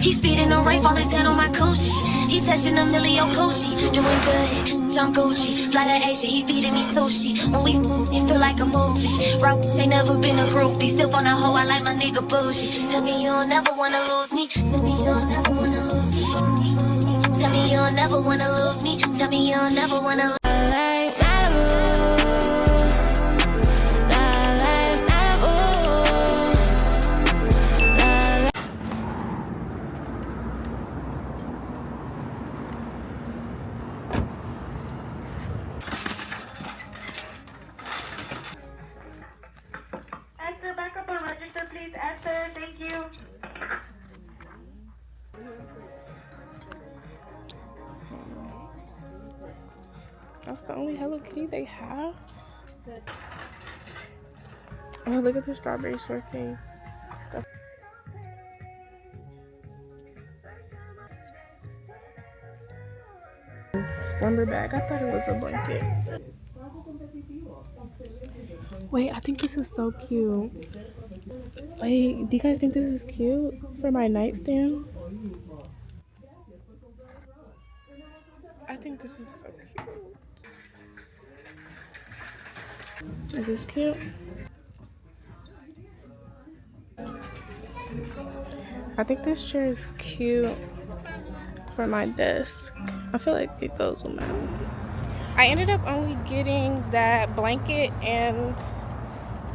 He's feeding the rape, all his hand on my coochie. He touching a million coochie. Doing good, jump Gucci. Fly to Asia, he feeding me sushi. When we it feel like a movie. Rock ain't never been a groupie. Still on a hoe, I like my nigga bougie. Tell me you don't never wanna lose me. Tell me you don't never wanna lose me. Tell me you don't never wanna lose me. Tell me you don't never wanna lose me. Back up and register, please. Esther, thank you. That's the only Hello Kitty they have. Oh, look at the strawberry shortcake. Slumber bag. I thought it was a blanket. Wait, I think this is so cute. Wait, do you guys think this is cute for my nightstand? I think this is so cute. Is this cute? I think this chair is cute for my desk. I feel like it goes with my outfit. I ended up only getting that blanket and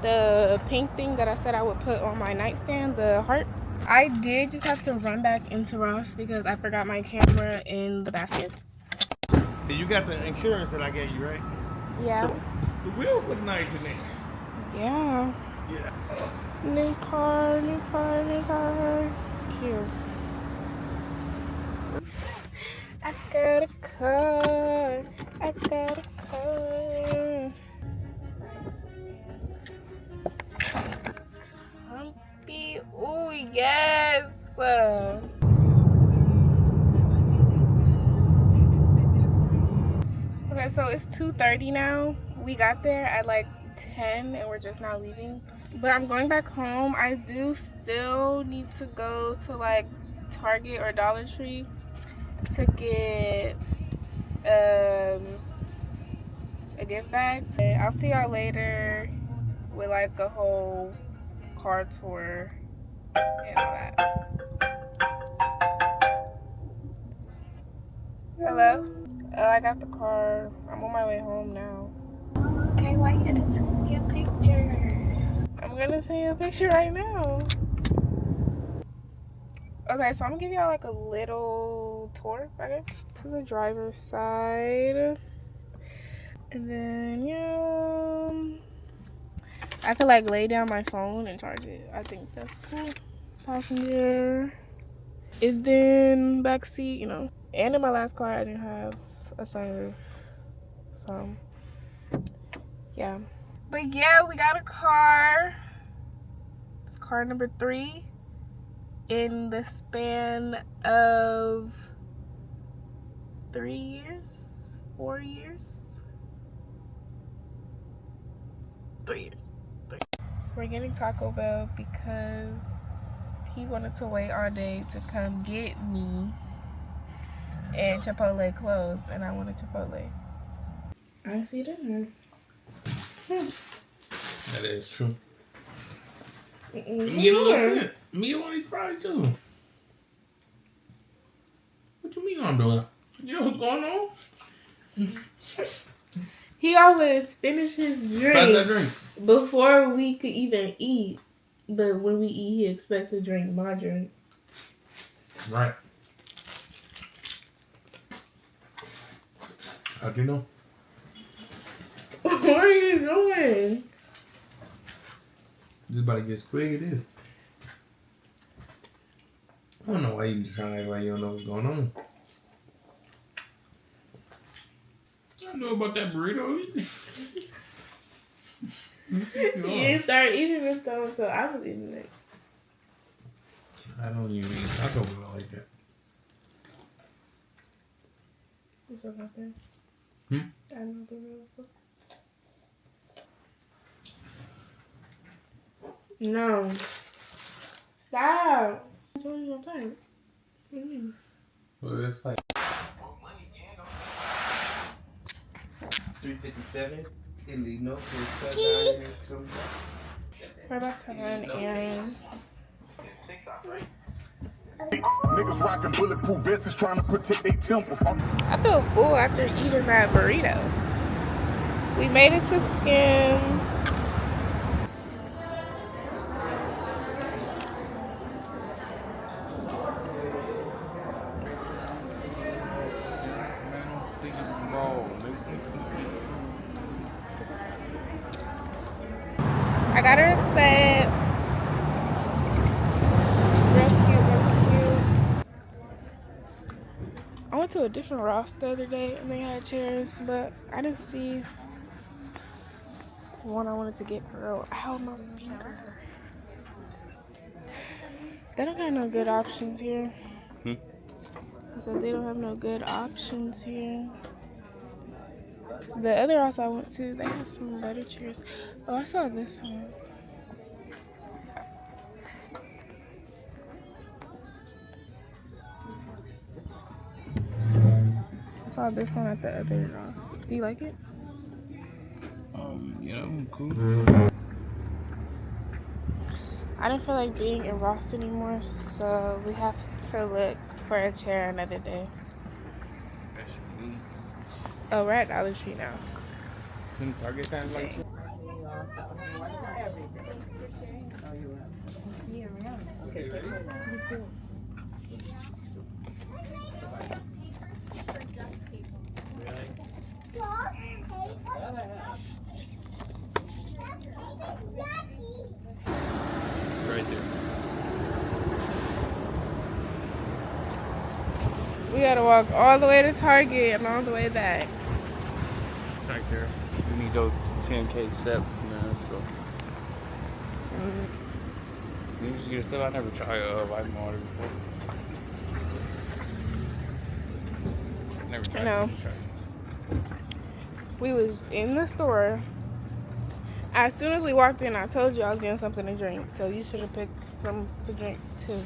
the pink thing that I said I would put on my nightstand, the heart. I did just have to run back into Ross because I forgot my camera in the basket. You got the insurance that I gave you, right? Yeah. So the wheels look nice in there. Yeah. Yeah. New car, new car, new car. Cute. I got a car. I got a car. Comfy. Ooh, yes. Okay, so it's 2:30 now. We got there at like 10 and we're just now leaving. But I'm going back home. I do still need to go to like Target or Dollar Tree to get a gift bag. I'll see y'all later with like a whole car tour and all that. Hello? Oh, I got the car. I'm on my way home now. Okay, why you had to send me a picture? I'm gonna send you a picture right now. Okay, so I'm gonna give y'all like a little tour, I guess. To the driver's side. And then, yeah, I could like lay down my phone and charge it. I think that's cool. Passenger. And then back seat, you know. And in my last car, I didn't have a sunroof. So, yeah. But yeah, we got a car. It's car number 3 in the span of 3 years, 4 years, 3 years. We're getting Taco Bell because he wanted to wait all day to come get me, and Chipotle closed, and I wanted Chipotle. I see dinner. That is true. Let me get a little cent. Me want to eat fries too. What you mean I'm doing? You know what's going on? He always finish his drink before we could even eat. But when we eat, he expects to drink my drink. Right. How'd you know? What are you doing? Just about to get squig at this. I don't know why you trying to act like you don't know what's going on. I know about that burrito. You started eating this stuff, so I was eating it. I don't even eat Taco Bell like that. What's up out there? Hmm? I don't know the rules. No. Stop. I told you I'm tired. What do you mean? Well, it's like 3:57 in the north. We're about to run errands. Niggas rockin' bulletproof vests trying to protect their temples. I feel full after eating that burrito. We made it to Skims. I got her a set. Real cute, real cute. I went to a different Ross the other day and they had chairs, but I didn't see one I wanted to get, girl. Ow, my finger. They don't got no good options here. I said they don't have no good options here. The other house I went to, they had some better chairs. Oh, I saw this one. I saw this one at the other Ross. Do you like it? Yeah, I'm cool. I don't feel like being in Ross anymore, so we have to look for a chair another day. Oh, we're at Dollar Tree now. Some Target signs like that. Okay, ready? Right there. We gotta walk all the way to Target and all the way back. It's right there. We need those 10K steps, man. So. You just get a sip. I never tried vitamin water before. Never tried. No. We was in the store. As soon as we walked in, I told you I was getting something to drink, so you should have picked some to drink too.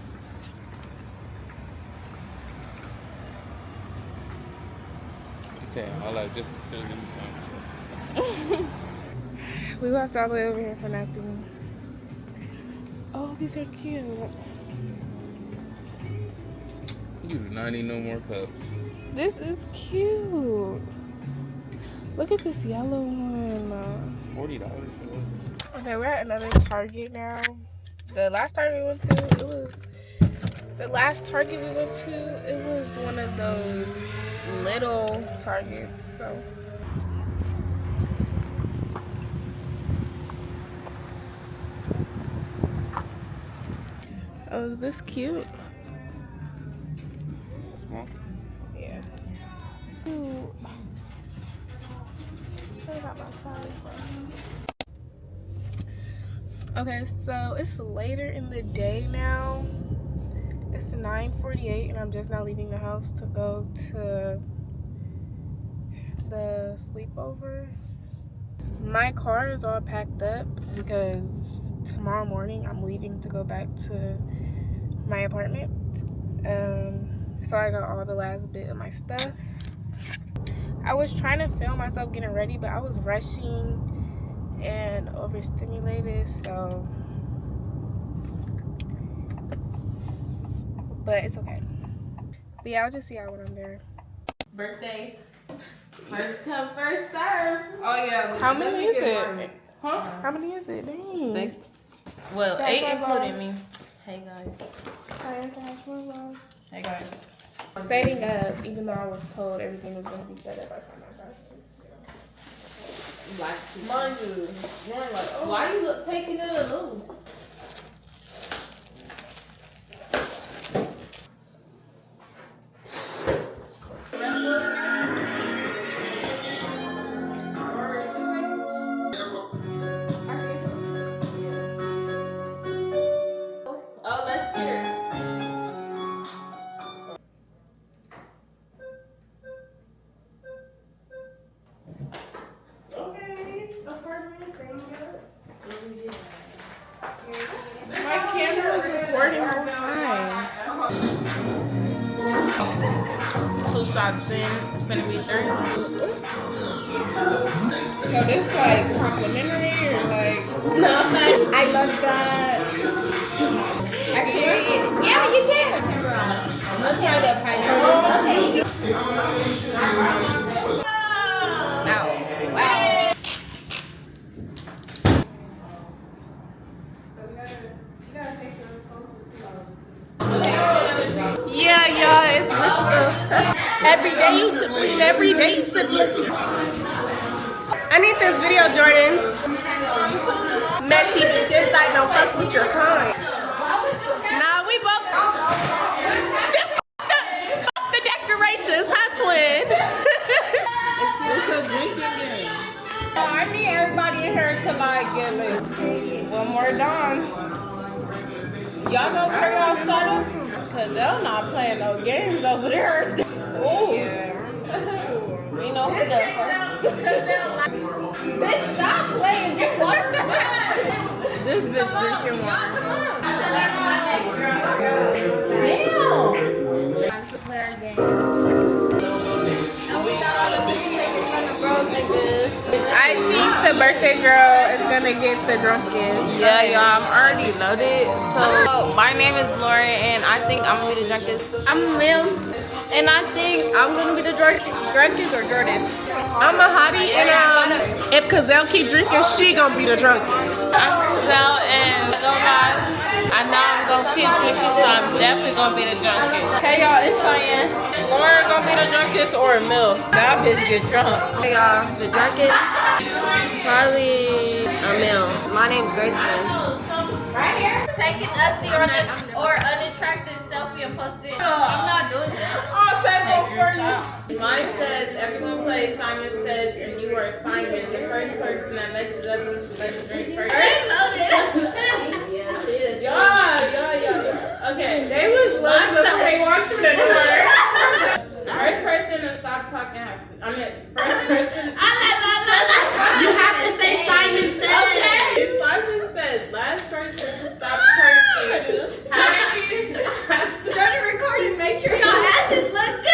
You saying all that just to give me something. We walked all the way over here for nothing. Oh, these are cute. You do not need no more cups. This is cute. Look at this yellow one. $40 for those. Okay, we're at another Target now. The last Target we went to, it was one of those little Targets. So. Oh, is this cute? Small. Yeah. Ooh. I got my size, okay, so it's later in the day now. It's 9:48 and I'm just now leaving the house to go to the sleepover. My car is all packed up because tomorrow morning I'm leaving to go back to my apartment. So I got all the last bit of my stuff. I was trying to film myself getting ready, but I was rushing and overstimulated, so. But it's okay. But yeah, I'll just see y'all when I'm there. Birthday. First come, first serve. Oh yeah. How many is it? Huh? How many is it? Dang. 6. Well, 8 including me. Hey guys. Hey guys. Setting up, even though I was told everything was gonna be set up by the time I got Like, mind you, you're like, oh, why you taking it loose? Oh, let's hear it. recording the whole time. 2 shots in, it's gonna be 3. So this like complimentary or like? No, I love that. I can eat it. Yeah, you can. Let's try that pineapple. Ow. Wow. Yeah, y'all, it's Mr. Every day you should leave, every day you should leave. I need this video, Jordan. Messy bitches, I don't fuck with your kind. Nah, we both. Fuck the decorations, huh, twin? What's your drinking game? I need everybody in here to like get lit. One more dawn. Y'all gonna bring y'all soda? Cause they're not playing no games over there. Ooh. Yeah. You know who does. Bitch, stop playing. Just water. This bitch drinking water. Damn. Play our game. I think the birthday girl is gonna get the drunkest. Yeah, y'all, I'm already loaded. So, my name is Lauren, and I think I'm gonna be the drunkest. I'm Lil, and I think I'm gonna be the drunkest or Jordan. I'm a hottie, and if Cazelle keep drinking, she gonna be the drunkest. I'm Cazelle, and I know I'm gonna keep drinking, so I'm definitely gonna be the drunkest. Hey, y'all, it's Cheyenne. Lauren gonna be the drunkest or Mil? That bitch get drunk. Hey, y'all, the drunkest? Probably Mil. My name's Grayson. Right here. Take an ugly or unattractive selfie and post it. I'm not doing that. I'll take one for you. Mine says, everyone plays, Simon says, and you are Simon. The first person that messes up is the best drink first. Yeah. Okay, they was locked up. They walked through the door. First person to stop talking has to. First person. You have to say Simon says. Okay. Simon says, last person to stop talking. Start recording. Make sure y'all asses look good.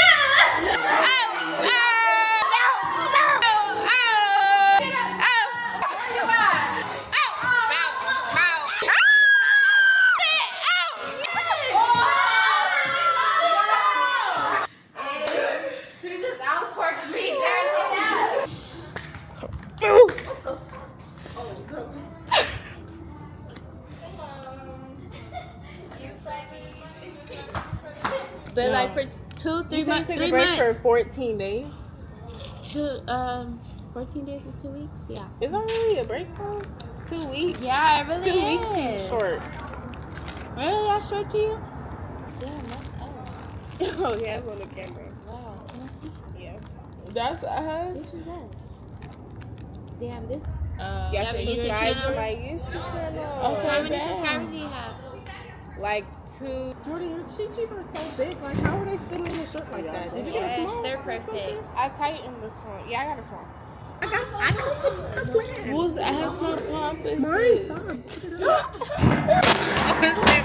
But like for 3 months, 3 break for months. 14 days. 14 days is 2 weeks. Yeah. Is that really a break for 2 weeks? Yeah, it really 2 is. weeks seems short. Really, that short to you? Yeah, that's us. Oh yeah, it's on the camera. Wow. Can I see? Yeah. That's us. This is us. Damn, this. You have to YouTube subscribe to channel? my YouTube channel. Okay. How many bad. subscribers do you have? Like 2. Jordan, your chi-chis are so big. Like, how are they sitting in a shirt like that? Did you get a Yes, small? they're or perfect. something? I tightened this one. Yeah, I got a small. I got Whose ass my pump is mine. this? Stop.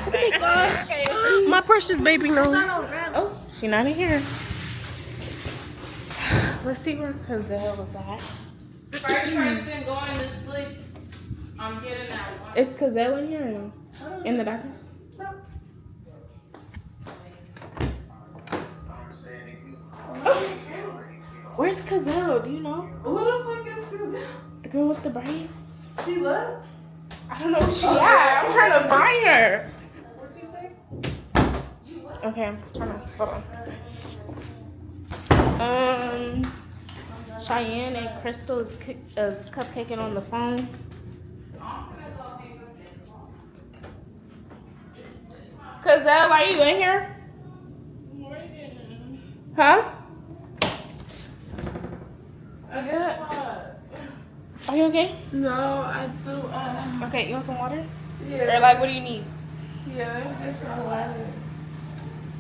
Put it up. My precious baby knows. Oh, she not in here. Let's see where Cazelle was at. First person going to sleep. I'm getting out. Is Cazelle in here? In the bathroom? Oh. Where's Cazelle? Do you know? Who the fuck is this? The girl with the braids? She left? I don't know where she at. I'm trying to find her. What'd you say? Okay, I'm trying to. Hold on. Cheyenne and Crystal is cupcaking on the phone. Cazelle, are you in here? Huh? You good? Are you okay? No, I do. Okay, you want some water? Yeah. Or like, what do you need? Yeah, let me get some water.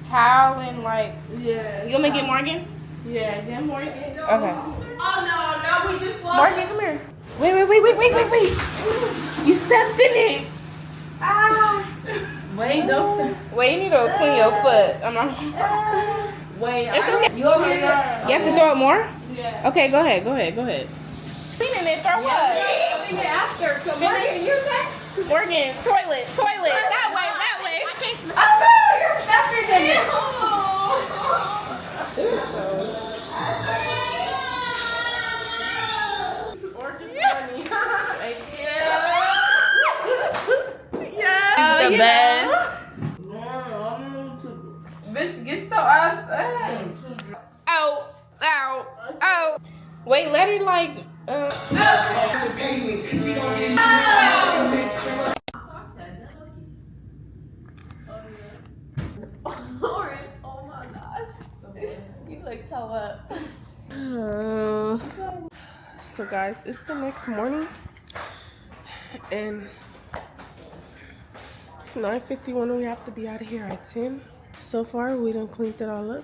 Towel and like. Yeah. You want me to get Morgan? Yeah, get Morgan. Okay. Oh no, we just lost. Morgan, come here. Wait. You stepped in it. Ah. Wait, don't. Wait, you need to clean your foot. I'm not. Wait, It's okay. You over here? You have to throw it more? Yeah. Okay, go ahead. Cleaning it, throw what? Clean it after. So Morgan, you say? Morgan, toilet. That way. I can't smell. Oh no, you're stuffing in it. The best. Bitch, get your ass Ow. Wait, let her like. Lauren, oh my gosh. You like toe up. So guys, it's the next morning and it's 9:51 and we have to be out of here at 10. So far we done cleaned it all up.